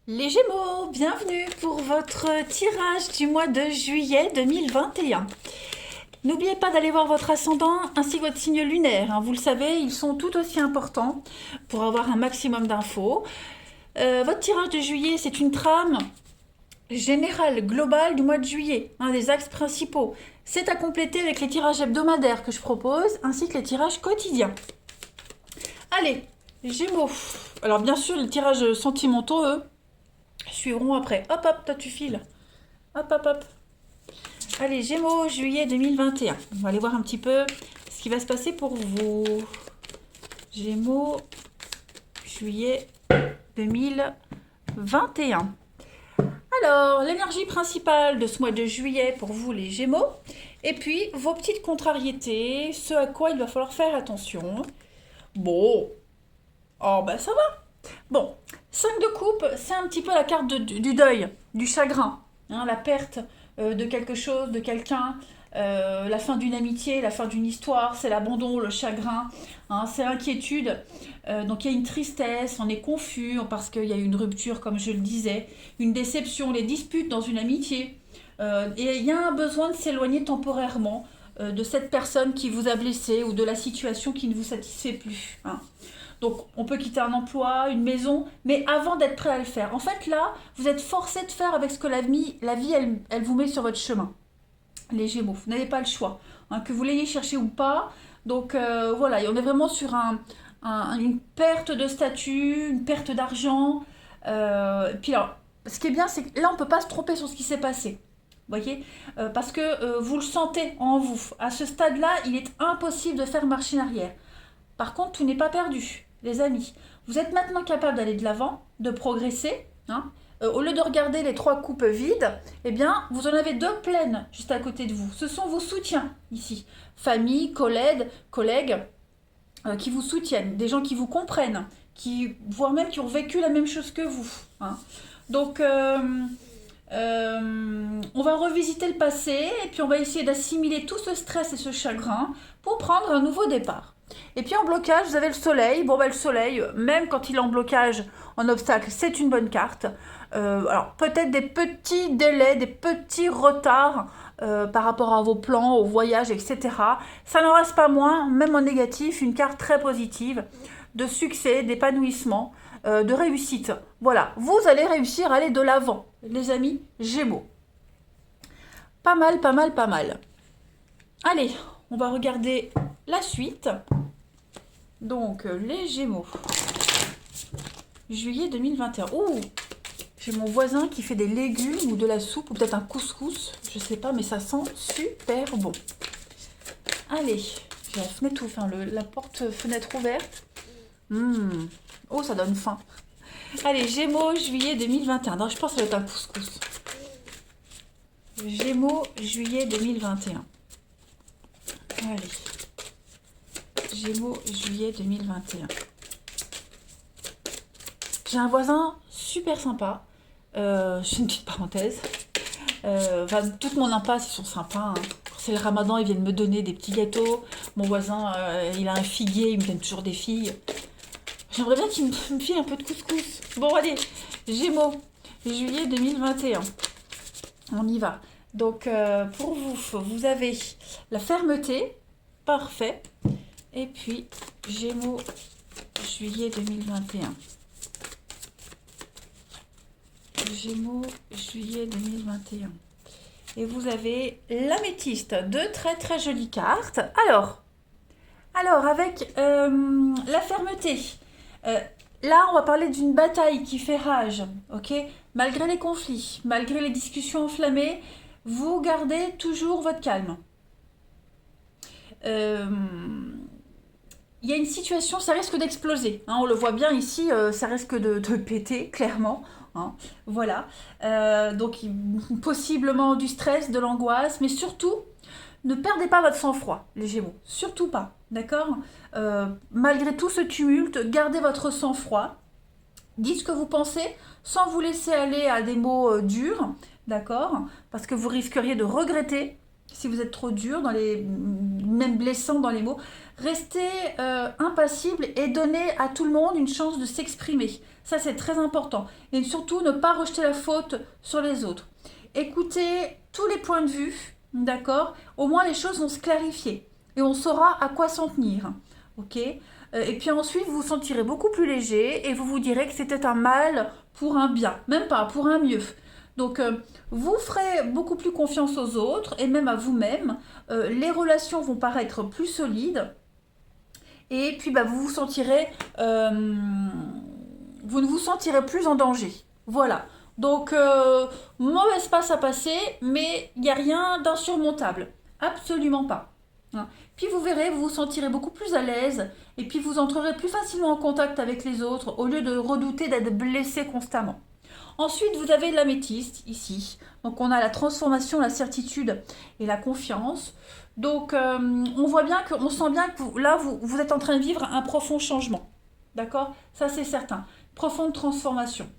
Les Gémeaux, bienvenue pour votre tirage du mois de juillet 2021. N'oubliez pas d'aller voir votre ascendant ainsi que votre signe lunaire, hein. Vous le savez, ils sont tout aussi importants pour avoir un maximum d'infos. Votre tirage de juillet, c'est une trame générale, globale du mois de juillet, un des axes principaux. C'est à compléter avec les tirages hebdomadaires que je propose, ainsi que les tirages quotidiens. Allez, Gémeaux. Alors bien sûr, les tirages sentimentaux, eux, suivront après. Hop, hop, toi tu files. Hop, hop, hop. Allez, Gémeaux, juillet 2021. On va aller voir un petit peu ce qui va se passer pour vous. Gémeaux, juillet 2021. Alors, l'énergie principale de ce mois de juillet pour vous, les Gémeaux. Et puis, vos petites contrariétés, ce à quoi il va falloir faire attention. Bon. Oh, ben ça va. Bon, 5 de coupe, c'est un petit peu la carte du deuil, du chagrin, hein, la perte de quelque chose, de quelqu'un, la fin d'une amitié, la fin d'une histoire, c'est l'abandon, le chagrin, hein, c'est l'inquiétude. Donc il y a une tristesse, on est confus parce qu'il y a eu une rupture, comme je le disais, une déception, les disputes dans une amitié. Et il y a un besoin de s'éloigner temporairement de cette personne qui vous a blessé ou de la situation qui ne vous satisfait plus, hein. Donc, on peut quitter un emploi, une maison, mais avant d'être prêt à le faire. En fait, là, vous êtes forcé de faire avec ce que la vie elle vous met sur votre chemin. Les Gémeaux, vous n'avez pas le choix, hein, que vous l'ayez cherché ou pas. Donc, voilà, et on est vraiment sur une perte de statut, une perte d'argent. Puis alors, ce qui est bien, c'est que là, on ne peut pas se tromper sur ce qui s'est passé. Vous voyez, parce que vous le sentez en vous. À ce stade-là, il est impossible de faire marche en arrière. Par contre, tout n'est pas perdu, les amis. Vous êtes maintenant capable d'aller de l'avant, de progresser, hein. Au lieu de regarder les 3 coupes vides, eh bien, vous en avez 2 pleines juste à côté de vous. Ce sont vos soutiens ici. Famille, collègues qui vous soutiennent, des gens qui vous comprennent, voire même qui ont vécu la même chose que vous, hein. Donc, on va revisiter le passé et puis on va essayer d'assimiler tout ce stress et ce chagrin pour prendre un nouveau départ. Et puis en blocage, vous avez le soleil. Bon, le soleil, même quand il est en blocage, en obstacle, c'est une bonne carte. Alors, peut-être des petits délais, des petits retards par rapport à vos plans, aux voyages, etc. Ça n'en reste pas moins, même en négatif, une carte très positive de succès, d'épanouissement, de réussite. Voilà, vous allez réussir à aller de l'avant, les amis Gémeaux. Pas mal, pas mal, pas mal. Allez, on va regarder la suite. Donc, les Gémeaux. Juillet 2021. Ouh, j'ai mon voisin qui fait des légumes ou de la soupe ou peut-être un couscous. Je sais pas, mais ça sent super bon. Allez, j'ai la fenêtre ouverte, enfin, la porte-fenêtre ouverte. Oh, ça donne faim. Allez, Gémeaux, juillet 2021. Non, je pense que ça va être un couscous. Gémeaux, juillet 2021. Allez. Gémeaux, juillet 2021. J'ai un voisin super sympa. Je fais une petite parenthèse. Toute mon impasse, ils sont sympas, hein. Quand c'est le ramadan, ils viennent me donner des petits gâteaux. Mon voisin, il a un figuier, il me donne toujours des figues. J'aimerais bien qu'il me file un peu de couscous. Bon, allez, Gémeaux, juillet 2021. On y va. Donc, pour vous, vous avez la fermeté. Parfait. Et puis, Gémeaux, juillet 2021. Gémeaux, juillet 2021. Et vous avez l'améthyste. 2 très très jolies cartes. Alors avec la fermeté. Là, on va parler d'une bataille qui fait rage. Ok, malgré les conflits, malgré les discussions enflammées, vous gardez toujours votre calme. Il y a une situation, ça risque d'exploser, hein, on le voit bien ici, ça risque de péter, clairement, hein, voilà. Donc, possiblement du stress, de l'angoisse, mais surtout, ne perdez pas votre sang-froid, les Gémeaux, surtout pas, d'accord. Malgré tout ce tumulte, gardez votre sang-froid, dites ce que vous pensez, sans vous laisser aller à des mots durs, d'accord, parce que vous risqueriez de regretter si vous êtes trop dur, même blessant dans les mots. Restez impassible et donnez à tout le monde une chance de s'exprimer. Ça, c'est très important. Et surtout, ne pas rejeter la faute sur les autres. Écoutez tous les points de vue, d'accord? Au moins, les choses vont se clarifier et on saura à quoi s'en tenir. Ok? Et puis ensuite, vous vous sentirez beaucoup plus léger et vous vous direz que c'était un mal pour un bien, même pas pour un mieux. Donc, vous ferez beaucoup plus confiance aux autres et même à vous-même. Les relations vont paraître plus solides. Et puis, bah, vous ne vous sentirez plus en danger. Voilà. Donc, mauvaise passe à passer, mais il n'y a rien d'insurmontable. Absolument pas. Hein. Puis vous verrez, vous vous sentirez beaucoup plus à l'aise et puis vous entrerez plus facilement en contact avec les autres au lieu de redouter d'être blessé constamment. Ensuite, vous avez l'améthyste ici. Donc, on a la transformation, la certitude et la confiance. Donc, on sent bien que vous êtes en train de vivre un profond changement. D'accord? Ça, c'est certain. Profonde transformation.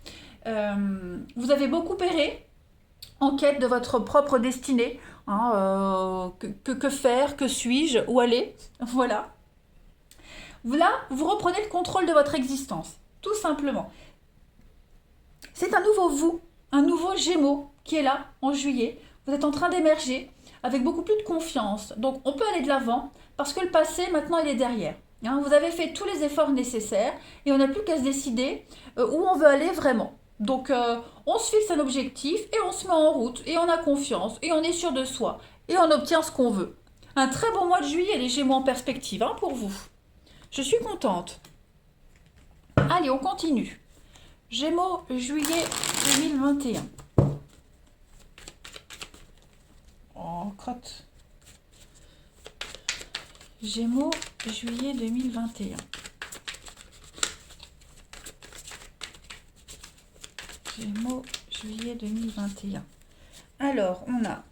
Vous avez beaucoup erré en quête de votre propre destinée. Hein, que faire? Que suis-je? Où aller? Voilà. Là, vous reprenez le contrôle de votre existence. Tout simplement. C'est un nouveau vous, un nouveau Gémeaux qui est là en juillet. Vous êtes en train d'émerger avec beaucoup plus de confiance. Donc on peut aller de l'avant parce que le passé, maintenant, il est derrière. Hein, vous avez fait tous les efforts nécessaires et on n'a plus qu'à se décider où on veut aller vraiment. Donc on se fixe un objectif et on se met en route et on a confiance et on est sûr de soi et on obtient ce qu'on veut. Un très bon mois de juillet, les Gémeaux en perspective hein, pour vous. Je suis contente. Allez, on continue. Gémeaux, juillet 2021. Oh, crotte. Gémeaux, juillet 2021. Gémeaux, juillet 2021. Alors, on a...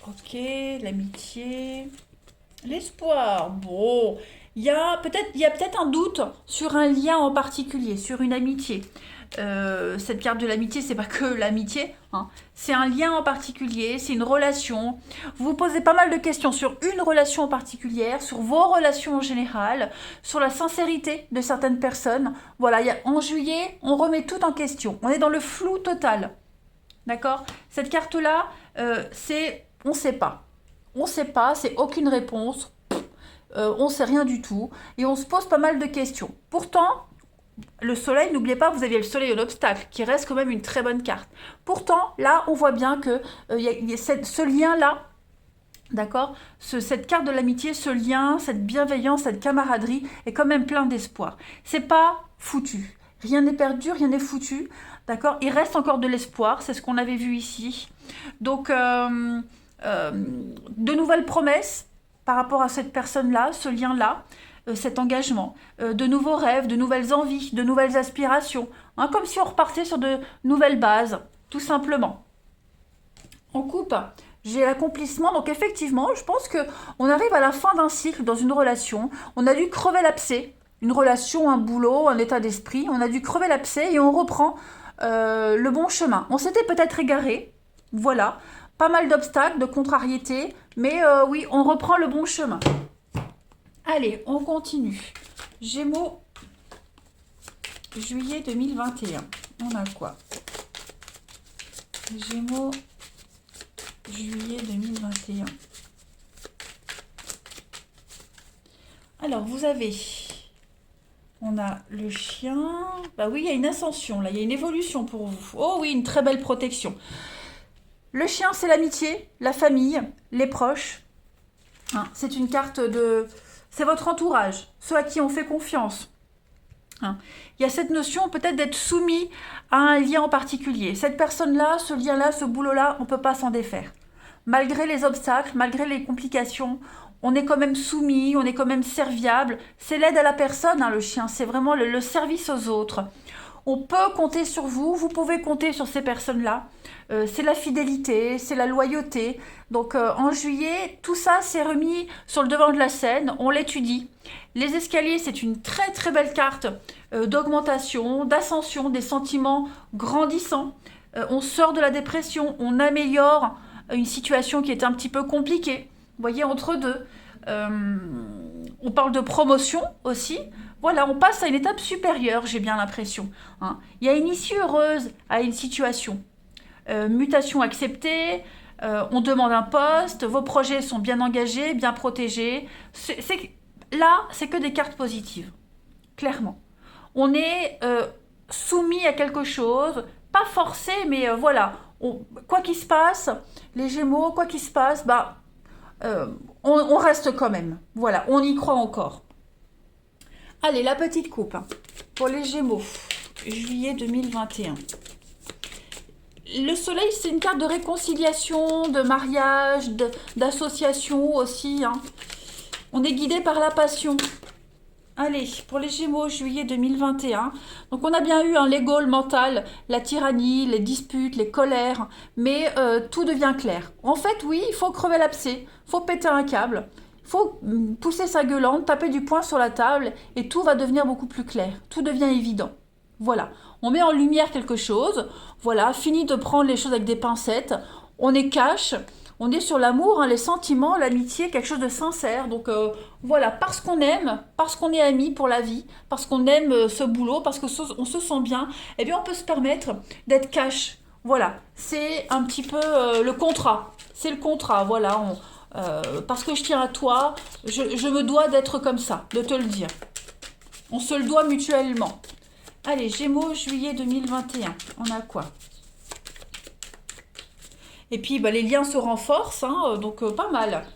Ok, l'amitié... L'espoir. Bon, il y a peut-être un doute sur un lien en particulier, sur une amitié. Cette carte de l'amitié, c'est pas que l'amitié, hein. C'est un lien en particulier, c'est une relation. Vous vous posez pas mal de questions sur une relation en particulière, sur vos relations en général, sur la sincérité de certaines personnes. Voilà, en juillet, on remet tout en question. On est dans le flou total. D'accord? Cette carte-là, c'est on sait pas. On sait pas, c'est aucune réponse. On sait rien du tout. Et on se pose pas mal de questions. Pourtant, le soleil, n'oubliez pas, vous aviez le soleil en obstacle, qui reste quand même une très bonne carte. Pourtant, là, on voit bien que y a ce lien-là, d'accord, cette carte de l'amitié, ce lien, cette bienveillance, cette camaraderie est quand même plein d'espoir. C'est pas foutu. Rien n'est perdu, rien n'est foutu. D'accord? Il reste encore de l'espoir, c'est ce qu'on avait vu ici. Donc, de nouvelles promesses par rapport à cette personne-là, ce lien-là, cet engagement, de nouveaux rêves, de nouvelles envies, de nouvelles aspirations, hein, comme si on repartait sur de nouvelles bases, tout simplement. On coupe, j'ai l'accomplissement, donc effectivement, je pense qu'on arrive à la fin d'un cycle dans une relation, on a dû crever l'abcès, une relation, un boulot, un état d'esprit, on a dû crever l'abcès et on reprend le bon chemin. On s'était peut-être égaré, voilà, pas mal d'obstacles, de contrariétés, mais oui, on reprend le bon chemin. Allez, on continue. Gémeaux, juillet 2021. On a quoi? Gémeaux, juillet 2021. Alors, on a le chien. Bah oui, il y a une ascension, là, il y a une évolution pour vous. Oh oui, une très belle protection. Le chien, c'est l'amitié, la famille, les proches. Hein, c'est une carte de... C'est votre entourage, ceux à qui on fait confiance. Hein. Il y a cette notion peut-être d'être soumis à un lien en particulier. Cette personne-là, ce lien-là, ce boulot-là, on ne peut pas s'en défaire. Malgré les obstacles, malgré les complications, on est quand même soumis, on est quand même serviable. C'est l'aide à la personne, hein, le chien, c'est vraiment le service aux autres. On peut compter sur vous, vous pouvez compter sur ces personnes-là. C'est la fidélité, c'est la loyauté. Donc en juillet, tout ça s'est remis sur le devant de la scène, on l'étudie. Les escaliers, c'est une très très belle carte d'augmentation, d'ascension, des sentiments grandissants. On sort de la dépression, on améliore une situation qui est un petit peu compliquée. Vous voyez, entre deux. On parle de promotion aussi. Voilà, on passe à une étape supérieure, j'ai bien l'impression. Hein. Il y a une issue heureuse à une situation. Mutation acceptée, on demande un poste, vos projets sont bien engagés, bien protégés. Là, c'est que des cartes positives, clairement. On est soumis à quelque chose, pas forcé, mais voilà. Quoi qu'il se passe, les Gémeaux, quoi qu'il se passe, bah, on reste quand même. Voilà, on y croit encore. Allez, la petite coupe hein, pour les Gémeaux, juillet 2021. Le soleil, c'est une carte de réconciliation, de mariage, d'association aussi. Hein. On est guidé par la passion. Allez, pour les Gémeaux, juillet 2021. Donc on a bien eu l'ego, le mental, la tyrannie, les disputes, les colères, mais tout devient clair. En fait, oui, il faut crever l'abcès, il faut péter un câble, il faut pousser sa gueulante, taper du poing sur la table, et tout va devenir beaucoup plus clair. Tout devient évident. Voilà, on met en lumière quelque chose, voilà, fini de prendre les choses avec des pincettes, on est cash, on est sur l'amour, hein, les sentiments, l'amitié, quelque chose de sincère. Donc voilà, parce qu'on aime, parce qu'on est amis pour la vie, parce qu'on aime ce boulot, parce qu'on se sent bien, eh bien on peut se permettre d'être cash. Voilà, c'est un petit peu le contrat. C'est le contrat, voilà. Parce que je tiens à toi, je me dois d'être comme ça, de te le dire. On se le doit mutuellement. Allez, Gémeaux, juillet 2021. On a quoi? Et puis, bah, les liens se renforcent, hein, donc pas mal.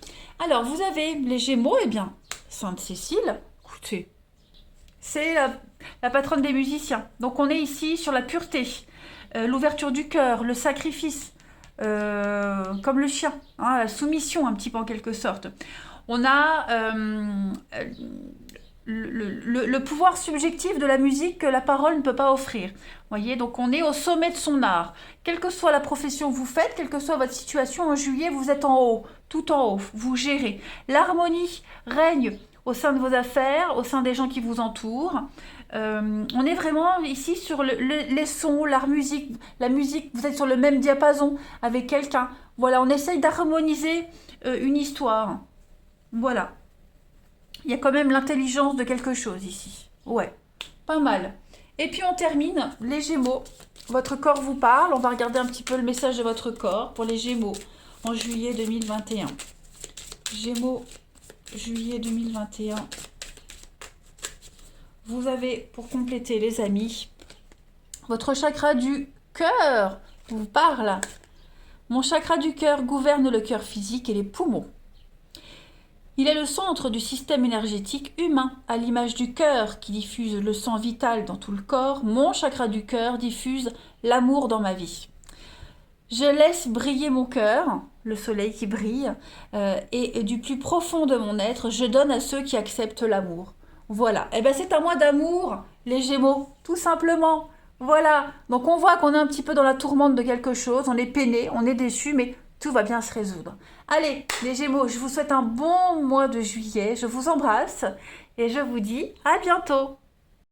Alors, vous avez les Gémeaux, eh bien, Sainte-Cécile, écoutez, c'est la patronne des musiciens. Donc, on est ici sur la pureté, l'ouverture du cœur, le sacrifice, comme le chien, hein, la soumission un petit peu en quelque sorte. On a le pouvoir subjectif de la musique que la parole ne peut pas offrir. Voyez, donc on est au sommet de son art. Quelle que soit la profession que vous faites, quelle que soit votre situation, en juillet, vous êtes en haut, tout en haut, vous gérez. L'harmonie règne au sein de vos affaires, au sein des gens qui vous entourent. On est vraiment ici sur les sons, la musique, vous êtes sur le même diapason avec quelqu'un. Voilà, on essaye d'harmoniser une histoire. Voilà. Il y a quand même l'intelligence de quelque chose ici. Ouais, pas mal. Et puis on termine, les Gémeaux. Votre corps vous parle. On va regarder un petit peu le message de votre corps pour les Gémeaux en juillet 2021. Gémeaux, juillet 2021. Vous avez, pour compléter les amis, votre chakra du cœur vous parle. Mon chakra du cœur gouverne le cœur physique et les poumons. Il est le centre du système énergétique humain, à l'image du cœur qui diffuse le sang vital dans tout le corps. Mon chakra du cœur diffuse l'amour dans ma vie. Je laisse briller mon cœur, le soleil qui brille, et du plus profond de mon être, je donne à ceux qui acceptent l'amour. Voilà, et bien c'est à moi d'amour, les Gémeaux, tout simplement. Voilà, donc on voit qu'on est un petit peu dans la tourmente de quelque chose, on est peiné, on est déçu, mais tout va bien se résoudre. Allez, les Gémeaux, je vous souhaite un bon mois de juillet, je vous embrasse et je vous dis à bientôt.